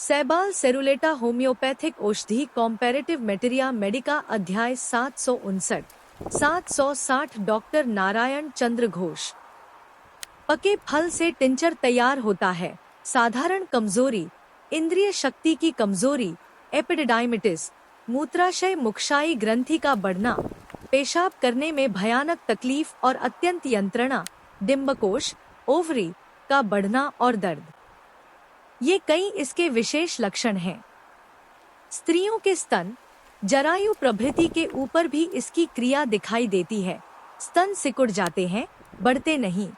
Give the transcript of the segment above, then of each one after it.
सैबाल सेरुलेटा homeopathic औषधि कॉम्पैरेटिव मेटेरिया Medica अध्याय 759 760 doctor Narayan चंद्र घोष। पके फल से टिंचर तैयार होता है। साधारण कमजोरी, इंद्रिय शक्ति की कमजोरी, एपिडिडाइमिटिस, मूत्राशय मुखशाई ग्रंथि का बढ़ना, पेशाब करने में भयानक तकलीफ और अत्यंत यंत्रणा, डिंबकोश ओवरी का बढ़ना और दर्द, ये कई इसके विशेष लक्षण हैं। स्त्रियों के स्तन, जरायु प्रभृति के ऊपर भी इसकी क्रिया दिखाई देती है। स्तन सिकुड़ जाते हैं, बढ़ते नहीं।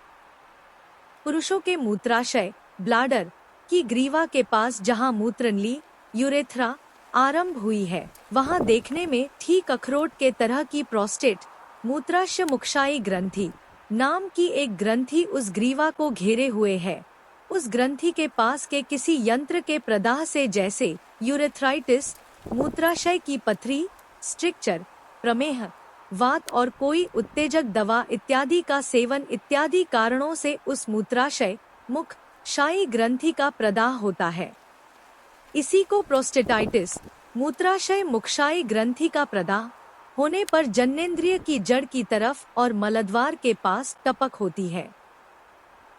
पुरुषों के मूत्राशय, ब्लाडर की ग्रीवा के पास जहां मूत्रनली, यूरेथ्रा आरंभ हुई है, वहां देखने में ठीक अखरोट के तरह की प्रोस्टेट, मूत्राशय मुखशाई ग्रंथि नाम की एक ग्रंथि उस ग्रीवा को घेरे हुए है। उस ग्रंथि के पास के किसी यंत्र के प्रदाह से जैसे यूरेथ्राइटिस, मूत्राशय की पथरी, स्ट्रिक्चर, प्रमेह, वात और कोई उत्तेजक दवा इत्यादि का सेवन इत्यादि कारणों से उस मूत्राशय मुख शाई ग्रंथि का प्रदाह होता है। इसी को प्रोस्टेटाइटिस, मूत्राशय मुखशाई ग्रंथि का प्रदाह होने पर जननेंद्रिय की जड़ की तरफ और मलद्वार के पास टपक होती है।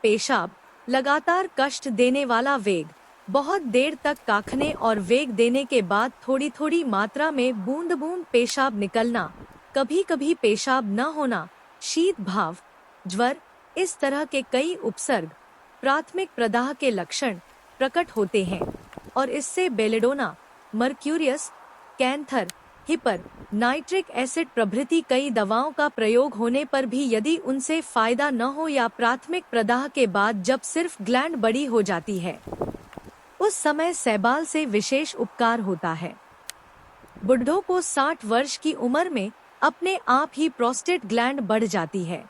पेशाब, लगातार कष्ट देने वाला वेग, बहुत देर तक काखने और वेग देने के बाद थोड़ी थोड़ी मात्रा में बूंद बूंद पेशाब निकलना, कभी कभी पेशाब न होना, शीत भाव, ज्वर, इस तरह के कई उपसर्ग प्राथमिक प्रदाह के लक्षण प्रकट होते हैं और इससे belladonna, mercurius, canthar, hepar, nitric acid प्रभृति कई दवाओं का प्रयोग होने पर भी यदि उनसे फायदा न हो या प्राथमिक प्रदाह के बाद जब सिर्फ ग्लैंड बड़ी हो जाती है, उस समय सैबाल से विशेष उपकार होता है। बुढ़ों को 60 वर्ष की उम्र में अपने आप ही प्रोस्टेट ग्लैंड बढ़ जाती है।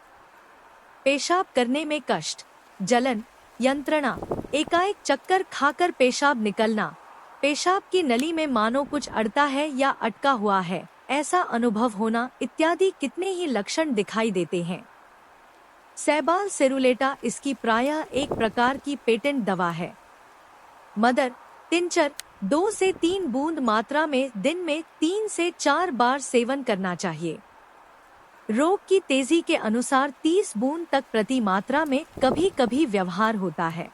पेशाब करने में कष्ट, जलन, यंत्रणा, एकाएक चक्कर खाकर पेशाब निकलना, पेशाब की नली में मानो कुछ अड़ता है या अटका हुआ है, ऐसा अनुभव होना इत्यादि कितने ही लक्षण दिखाई देते हैं। सैबाल सेरुलेटा इसकी प्रायः एक प्रकार की पेटेंट दवा है। मदर टिंचर 2 से 3 बूंद मात्रा में दिन में 3 से 4 बार सेवन करना चाहिए। रोग की तेजी के अनुसार 30 बूंद तक प्रति मात्रा में कभी कभी व्यवहार होता है।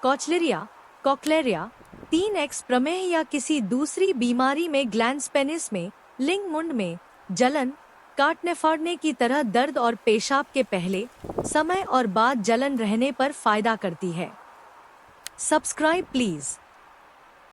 कोचलेरिया, कोक्लेरिया, 3x प्रमेह या किसी दूसरी बीमारी में ग्लैंड्स पेनिस में, लिंग मुंड में जलन, काटने फाड़ने की तरह दर्द और पेशाब के पहले, समय और बाद जलन रहने पर फायदा करती है। Subscribe please.